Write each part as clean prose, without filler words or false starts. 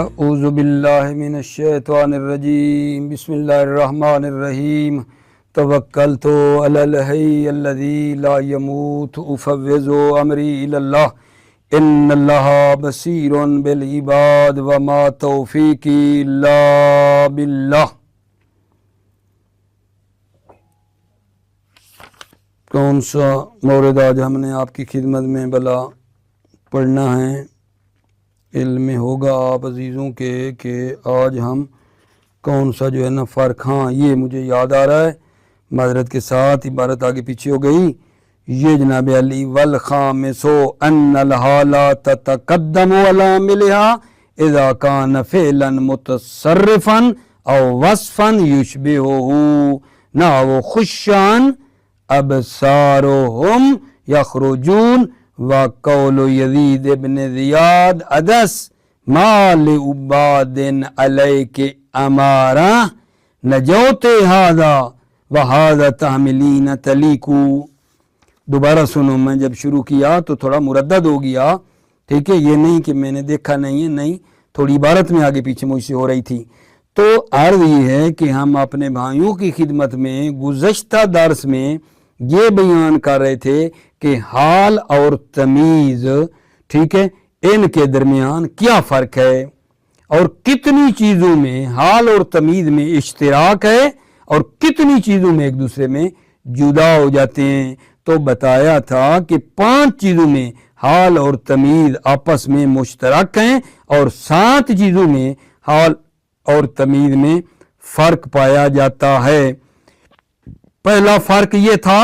اعوذ باللہ من الشیطان الرجیم بسم اللہ الرحمن الرحیم توکلت علی الحی الذی لا یموت افوض امری الی اللہ ان اللہ بصیر بالعباد وما توفیقی الا باللہ۔ کون سا مورد آج ہم نے آپ کی خدمت میں بلا پڑھنا ہے؟ علم ہوگا آپ عزیزوں کے کہ آج ہم کون سا جو ہے نا فرق، ہاں یہ مجھے یاد آ رہا ہے، معذرت کے ساتھ عبارت آگے پیچھے ہو گئی، یہ جناب علی والخامس ان الحالات تتقدم علی عاملها اذا کان فعلا متصرفا او وصفا یشبہہ نحو خشان ابصارهم یخرجون وقول یزید ابن زیاد ادس ما لعباد علیک امارہ نجوت ہذا وہذا تحملین تلیکو۔ دوبارہ سنو، میں جب شروع کیا تو تھوڑا مردد ہو گیا، ٹھیک ہے، یہ نہیں کہ میں نے دیکھا نہیں ہے، نہیں، تھوڑی عبارت میں آگے پیچھے مجھ سے ہو رہی تھی۔ تو عرض یہ ہے کہ ہم اپنے بھائیوں کی خدمت میں گزشتہ درس میں یہ بیان کر رہے تھے کہ حال اور تمیز، ٹھیک ہے، ان کے درمیان کیا فرق ہے اور کتنی چیزوں میں حال اور تمیز میں اشتراک ہے اور کتنی چیزوں میں ایک دوسرے میں جدا ہو جاتے ہیں۔ تو بتایا تھا کہ 5 چیزوں میں حال اور تمیز آپس میں مشترک ہیں اور 7 چیزوں میں حال اور تمیز میں فرق پایا جاتا ہے۔ پہلا فرق یہ تھا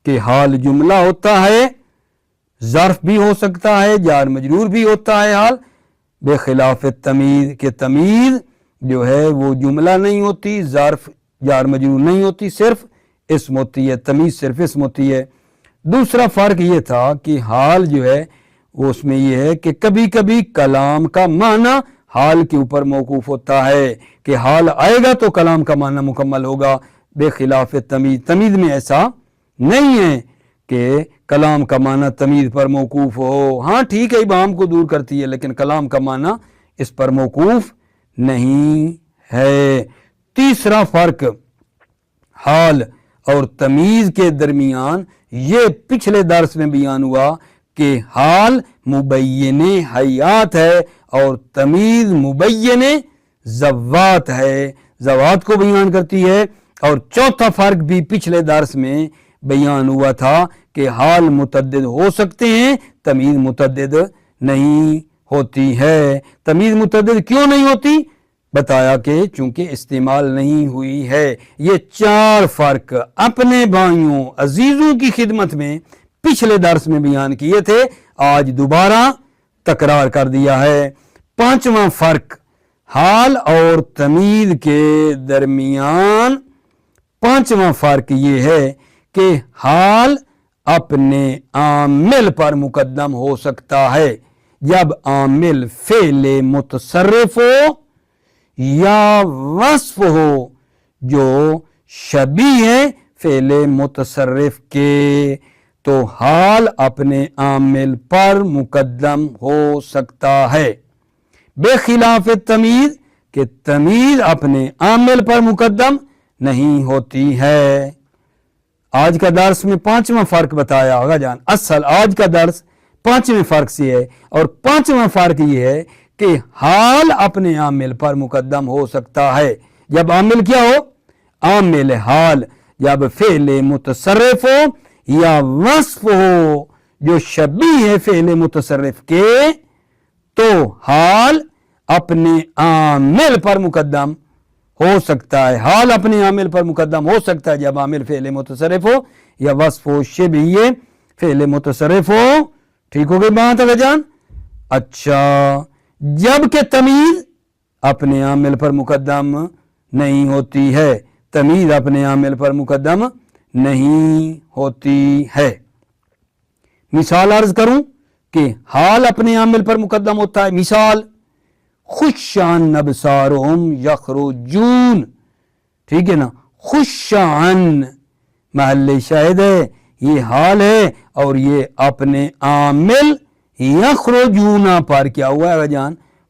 کہ حال جملہ ہوتا ہے، ظرف بھی ہو سکتا ہے، جار مجرور بھی ہوتا ہے حال، بے خلاف تمیز کہ تمیز جو ہے وہ جملہ نہیں ہوتی، ظرف جار مجرور نہیں ہوتی، صرف اسم ہوتی ہے، تمیز صرف اسم ہوتی ہے۔ دوسرا فرق یہ تھا کہ حال جو ہے وہ اس میں یہ ہے کہ کبھی کبھی کلام کا معنی حال کے اوپر موقوف ہوتا ہے کہ حال آئے گا تو کلام کا معنی مکمل ہوگا، بے خلاف تمیز۔ تمیز میں ایسا نہیں ہے کہ کلام کا معنی تمیز پر موقوف ہو، ہاں ٹھیک ہے ابہام کو دور کرتی ہے لیکن کلام کا معنی اس پر موقوف نہیں ہے۔ تیسرا فرق حال اور تمیز کے درمیان یہ پچھلے درس میں بیان ہوا کہ حال مبین حیات ہے اور تمیز مبین ذوات ہے، ذوات کو بیان کرتی ہے۔ اور چوتھا فرق بھی پچھلے درس میں بیان ہوا تھا کہ حال متعدد ہو سکتے ہیں، تمیز متعدد نہیں ہوتی ہے۔ تمیز متعدد کیوں نہیں ہوتی؟ بتایا کہ چونکہ استعمال نہیں ہوئی ہے۔ یہ 4 فرق اپنے بھائیوں عزیزوں کی خدمت میں پچھلے درس میں بیان کیے تھے، آج دوبارہ تکرار کر دیا ہے۔ 5واں فرق حال اور تمیز کے درمیان، 5واں فرق یہ ہے کہ حال اپنے عامل پر مقدم ہو سکتا ہے جب عامل فعل متصرف ہو یا وصف ہو جو شبیہ ہے فعل متصرف کے، تو حال اپنے عامل پر مقدم ہو سکتا ہے، بے خلاف تمیز کہ تمیز اپنے عامل پر مقدم نہیں ہوتی ہے۔ آج کا درس میں 5واں فرق بتایا آغا جان، اصل آج کا درس 5ویں فرق سے ہے، اور 5واں فرق یہ ہے کہ حال اپنے عامل پر مقدم ہو سکتا ہے جب عامل کیا ہو؟ عامل حال جب فعل متصرف ہو یا وصف ہو جو شبیہ ہے فعل متصرف کے، تو حال اپنے عامل پر مقدم ہو سکتا ہے۔ حال اپنے عامل پر مقدم ہو سکتا ہے جب عامل فعل متصرف ہو یا وصف ہو شبیہ فعل متصرف ہو۔ ٹھیک ہو گئی بات اگر جان؟ اچھا، جبکہ تمیز اپنے عامل پر مقدم نہیں ہوتی ہے، تمیز اپنے عامل پر مقدم نہیں ہوتی ہے۔ مثال عرض کروں کہ حال اپنے عامل پر مقدم ہوتا ہے، مثال خشان ابصارهم یخرجون، ٹھیک ہے نا، خشان محل شاہد ہے، یہ حال ہے اور یہ اپنے عامل یخرجون پر کیا ہوا ہے جان؟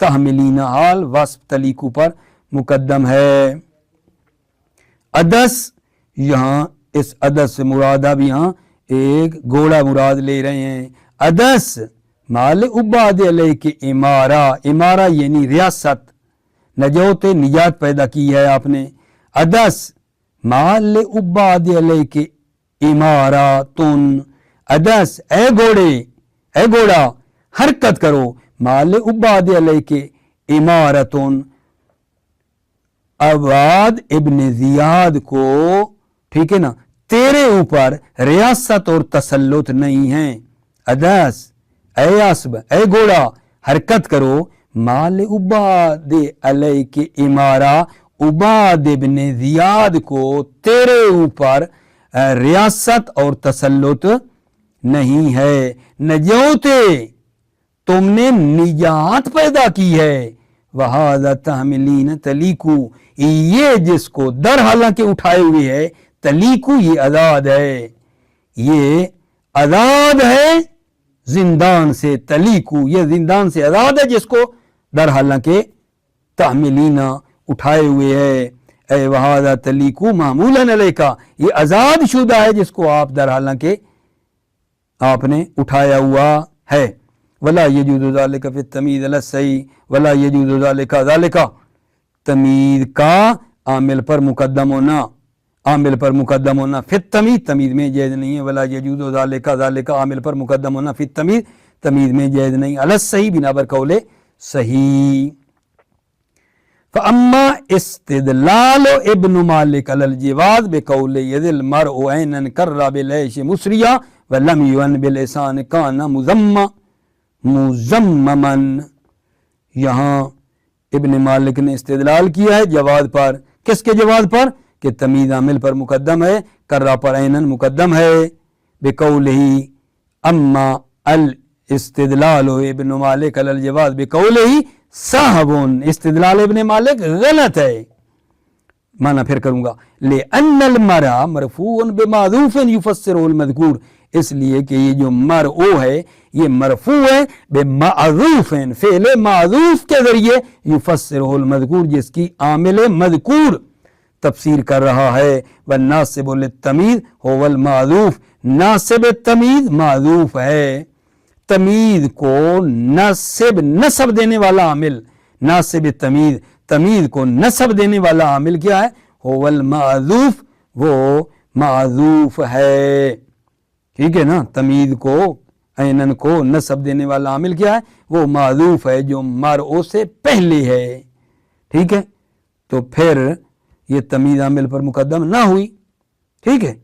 تحملین حال وصف تلیکو پر مقدم ہے۔ عدس، یہاں اس عدس سے مراد اب یہاں ایک گھوڑا مراد لے رہے ہیں۔ عدس مال عباد علیہ کے امارہ، امارہ یعنی ریاست، نجوت نجات پیدا کی ہے آپ نے۔ عدس مال عباد علیہ کے اماراتن، عدس اے گھوڑے، اے گھوڑا حرکت کرو، مال عباد علیہ کے امارتن، عباد ابن زیاد کو، ٹھیک ہے نا، تیرے اوپر ریاست اور تسلط نہیں ہے۔ عدس اے اسب، اے گھوڑا حرکت کرو، مال عباد علیہ کے امارہ، عباد ابن زیاد کو تیرے اوپر ریاست اور تسلط نہیں ہے۔ نجوت، تم نے نجات پیدا کی ہے۔ وَهَذَا تَحْمِلِينَ تَلِيكُ، یہ جس کو در حالانکہ اٹھائے ہوئے ہے، تلیکو یہ آزاد ہے، یہ آزاد ہے زندان سے، تلیکو یہ زندان سے آزاد ہے جس کو در حالانکہ تحملین اٹھائے ہوئے ہے۔ اے وہذا تلیکو معمولاً علیکا، یہ آزاد شدہ ہے جس کو آپ در حالانکہ آپ نے اٹھایا ہوا ہے۔ ولا یجوز ذالک فی التمیز علی الصحیح، ولا یجوز ذالک، ذالک تمیز کا عامل پر مقدم ہونا، عامل پر مقدم ہونا، فی التمیز تمیز میں جائز نہیں ہے۔ ولا یجوز ذالک، ذالک عامل پر مقدم ہونا، فی التمیز تمیز میں جائز نہیں، علی الصحیح بنا پر قول صحیح۔ فاما استدلال ابن مالک علی الجواز بقول یذ المرء عینا کر بالعیش مسریا ولم یعن بالإحسان کان مذمما، یہاں ابن مالک نے استدلال کیا ہے جواز پر، کس کے جواز پر؟ کہ تمیز عامل پر مقدم ہے، کرہ پر عینن مقدم ہے، بقولہ اما الاستدلال ابن مالک علی الجواز بقولہ صاحب، استدلال ابن مالک غلط ہے، معنی پھر کروں گا، لأن المرء مرفوع بمعذوف يفسره المذکور، اس لیے کہ یہ جو مرء ہے یہ مرفوع ہے بمعذوف، فعل معذوف کے ذریعے، یفسرہ المذکور جس کی عامل مذکور تفسیر کر رہا ہے، والناصب للتمیز هو المعذوف، ناصب تمیز معذوف ہے، تمیز کو نصب دینے والا عامل، ناصب تمیز، تمیز کو نصب دینے والا عامل کیا ہے؟ هو المعذوف، وہ معذوف ہے، ٹھیک ہے نا، تمیز کو عینن کو نصب دینے والا عامل کیا ہے؟ وہ معذوف ہے جو مرء سے پہلے ہے، ٹھیک ہے، تو پھر یہ تمیز عامل پر مقدم نہ ہوئی، ٹھیک ہے۔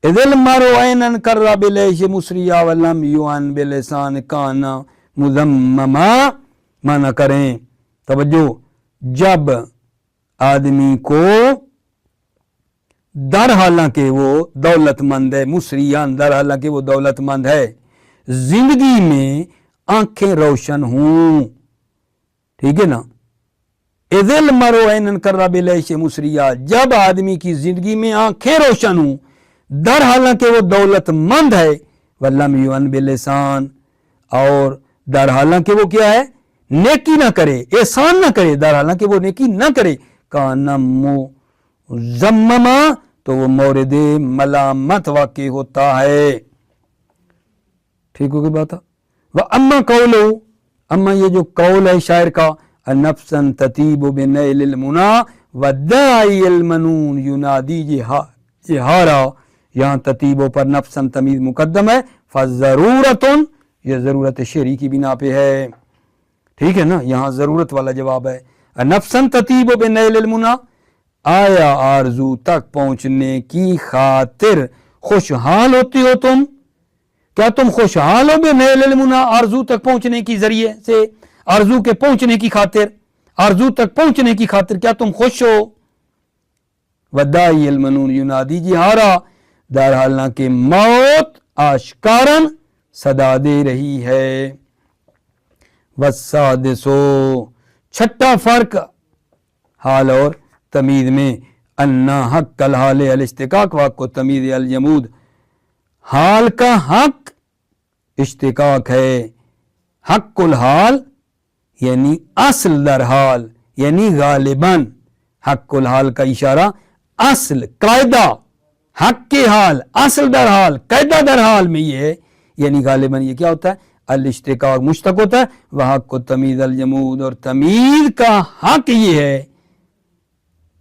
اذ المرء عینا کر بالعیش مسریا ولم یعن باللسان کان مذمما، معنی کریں، توجہ، جب آدمی کو در حالانکہ وہ دولت مند ہے، مسریان در حالانکہ وہ دولت مند ہے، زندگی میں آنکھیں روشن ہوں، ٹھیک ہے نا، اذ المرء عینا کر بالعیش مسریا، جب آدمی کی زندگی میں آنکھیں روشن ہوں در حالانکہ وہ دولت مند ہے، ولم یعن باللسان، اور در حالانکہ وہ کیا ہے؟ نیکی نہ کرے، احسان نہ کرے، در حالانکہ وہ نیکی نہ کرے، کان مذمما، تو وہ مورد ملامت واقع ہوتا ہے، ٹھیک ہو گئی بات ہے۔ وَأَمَّا قَوْلُهُ، اما یہ جو قول ہے شاعر کا، نفسا تطیب بنیل المنا والداعی المنون ینادی جہارا، یہاں تطیبوں پر نفسا تمیز مقدم ہے، فضرورت، یہ ضرورت شعری کی بنا پہ ہے، ٹھیک ہے نا، یہاں ضرورت والا جواب ہے۔ نفسا تطیب بنیل المنا، آیا آرزو تک پہنچنے کی خاطر خوشحال ہوتی ہو تم؟ کیا تم خوشحال ہو بنیل المنا، آرزو تک پہنچنے کی ذریعے سے، آرزو کے پہنچنے کی خاطر، آرزو تک پہنچنے کی خاطر کیا تم خوش ہو؟ ودائی المنون ینادی جہارا، در حالانکہ موت آشکارن صدا دے رہی ہے۔ والسادسو، چھٹا فرق حال اور تمیز میں، انا حق الحال الاشتقاق، واق کو تمیز الجمود، حال کا حق اشتقاق ہے، حق الحال یعنی اصل در حال یعنی غالباً، حق الحال کا اشارہ اصل قاعدہ حق کے حال اصل در حال قاعدہ در حال میں یہ ہے، یعنی غالباً یہ کیا ہوتا ہے الاشتقاق مشتق ہوتا ہے، وہ حق و تمیز الجمود، اور تمیز کا حق یہ ہے،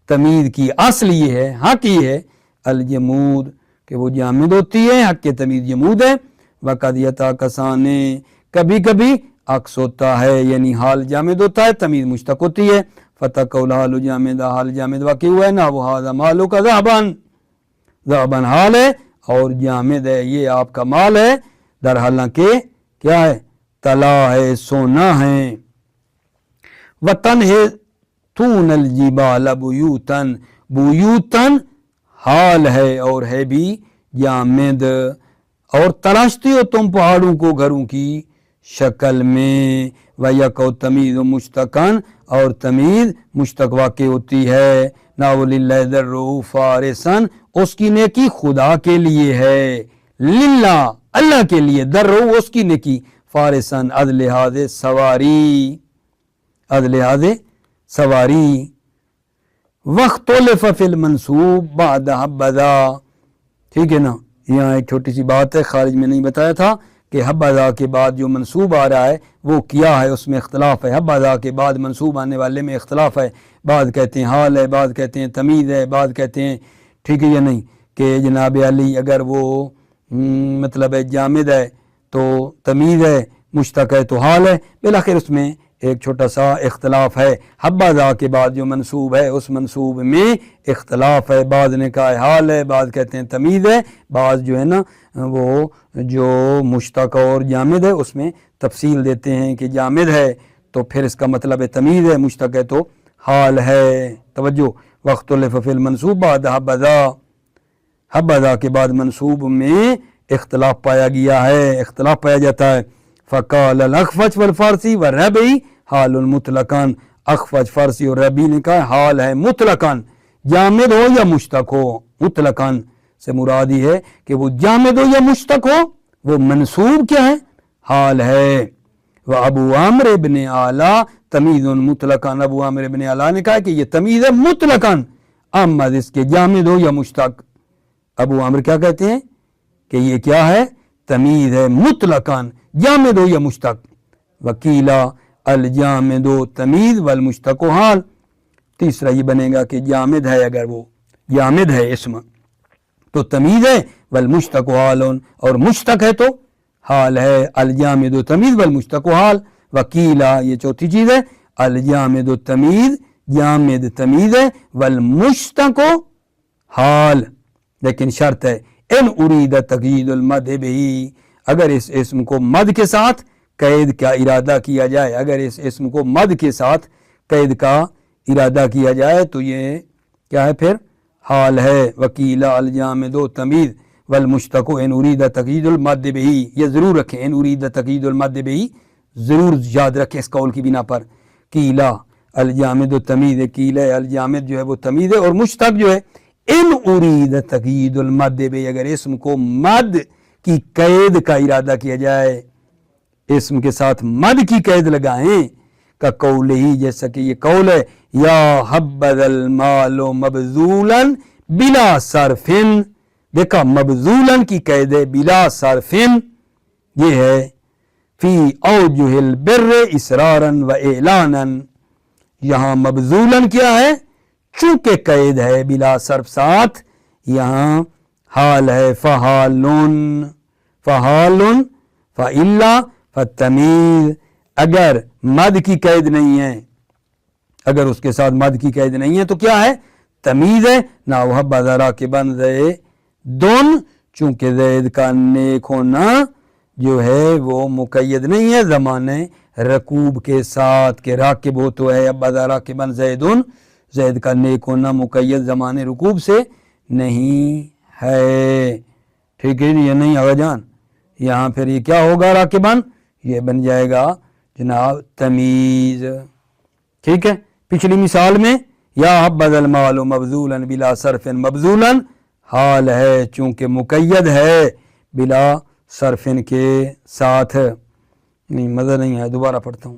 تمیز کی اصل یہ ہے، حق یہ ہے الجمود کہ وہ جامد ہوتی ہے، حق کے تمیز جمود ہے، وقد یتاکسان کبھی کبھی عکس ہوتا ہے، یعنی حال جامد ہوتا ہے تمیز مشتق ہوتی ہے، فتح الحال جامد، حال جامد واقع ہوا ہے نا، وہ ہاذا مالو کا ذهباً، ذهباً حال ہے اور جامد ہے یہ آپ کا مال ہے، در حالانکہ کیا ہے طلا ہے سونا ہے، وَتَنْحِتُونَ الْجِبَالَ بُيُوتًا، بیوتن حال ہے اور ہے بھی جامد، اور تراشتی ہو تم پہاڑوں کو گھروں کی شکل میں، وَيَقَوْ تَمِيزُ مُشْتَقًا، اور تمیز مشتق واقع ہوتی ہے، ناول اللہ ذرہ فارسن، اس کی نیکی خدا کے لیے ہے، للہ اللہ کے لیے، درہ اس کی نیکی، فارسن از لحاظ سواری، از لحاظ سواری، واختلف فی المنصوب بعد حبذا، ٹھیک ہے نا، یہاں ایک چھوٹی سی بات ہے خارج میں نہیں بتایا تھا کہ حبذا کے بعد جو منصوب آ رہا ہے وہ کیا ہے، اس میں اختلاف ہے، حبذا کے بعد منصوب آنے والے میں اختلاف ہے، بعض کہتے ہیں حال ہے، بعض کہتے ہیں تمیز ہے، بعض کہتے ہیں ٹھیک ہے یا نہیں کہ جناب علی اگر وہ مطلب ہے جامد ہے تو تمیز ہے، مشتق ہے تو حال ہے، بالآخر اس میں ایک چھوٹا سا اختلاف ہے، حبذا کے بعد جو منصوب ہے اس منصوب میں اختلاف ہے، بعض نے کہا ہے حال ہے، بعض کہتے ہیں تمیز ہے، بعض جو ہے نا وہ جو مشتق اور جامد ہے اس میں تفصیل دیتے ہیں کہ جامد ہے تو پھر اس کا مطلب ہے تمیز ہے، مشتق ہے تو حال ہے، توجہ، واختلف فی المنصوب بعد حبذا، حبذا کے بعد منصوب میں اختلاف پایا گیا ہے، اختلاف پایا جاتا ہے، فقال الاخفش والفارسی والربعی حال مطلقاً، اخفش فارسی اور ربعی نے کہا حال ہے مطلقاً، جامد ہو یا مشتق ہو، مطلقاً سے مراد یہ ہے کہ وہ جامد ہو یا مشتق ہو وہ منصوب کیا ہے حال ہے، وابو عامر ابن اعلیٰ تمیز مطلقاً، ابو عامر ابن اعلیٰ نے کہا کہ یہ تمیز ہے مطلقاً، اما اس کے جامد ہو یا مشتق، ابو عامر کیا کہتے ہیں کہ یہ کیا ہے تمیز ہے مطلقاً، جامد ہو یا مشتق، وکیلا الجامد تمیز والمشتق حال، تیسرا یہ بنے گا کہ جامد ہے اگر وہ جامد ہے اسم تو تمیز ہے، والمشتق حال، اور مشتق ہے تو حال ہے، الجامد تمیز والمشتق حال، وکیلا یہ چوتھی چیز ہے الجامد تمیز، جامد تمیز ہے، والمشتق حال، لیکن شرط ہے ان ارید تقیید المد بھی، اگر اس اسم کو مد کے ساتھ قید کا ارادہ کیا جائے، اگر اس اسم کو مد کے ساتھ قید کا ارادہ کیا جائے تو یہ کیا ہے پھر حال ہے، وکیلا الجامد تمیز والمشتق ان ارید تقیید المد بھی، یہ ضرور رکھیں ان ارید تقیید المد بھی، ضرور یاد رکھیں اس قول کی بنا پر، کیلا الجامد تمیز، کیلا الجامد جو ہے وہ تمیز ہے، اور مشتق جو ہے ان ارید تقیید المد بھی، اگر اسم کو مد کی قید کا ارادہ کیا جائے، اسم کے ساتھ مد کی قید لگائیں، کا قول ہی جیسا کہ یہ قول ہے، یا حبذ المال مبذولا بلا صرف، دیکھا مبذولا کی قید ہے بلا صرف، یہ ہے فی اوجہ البر اسرارا و اعلانا، یہاں مبذولا کیا ہے چونکہ قید ہے بلا صرف ساتھ، یہاں حال ہے، فحالن فحالن فإلا فتمیز، اگر مد کی قید نہیں ہے، اگر اس کے ساتھ مد کی قید نہیں ہے تو کیا ہے تمیز ہے، نہ حبذ راکبا زیدن، چونکہ زید کا نیک ہونا جو ہے وہ مقید نہیں ہے زمانے رکوب کے ساتھ کہ راکب ہو تو ہے حبذ راکبا زیدن، زید کا نیک ہونا مقید زمانے رکوب سے نہیں ہے، ٹھیک ہے یہ نہیں آگا جان، یہاں پھر یہ کیا ہوگا راکباً، یہ بن جائے گا جناب تمیز، ٹھیک ہے، پچھلی مثال میں یا حبذ المال مبذولا بلا صرف مبذولا حال ہے چونکہ مقید ہے بلا صرف کے ساتھ، نہیں مزہ نہیں ہے، دوبارہ پڑھتا ہوں،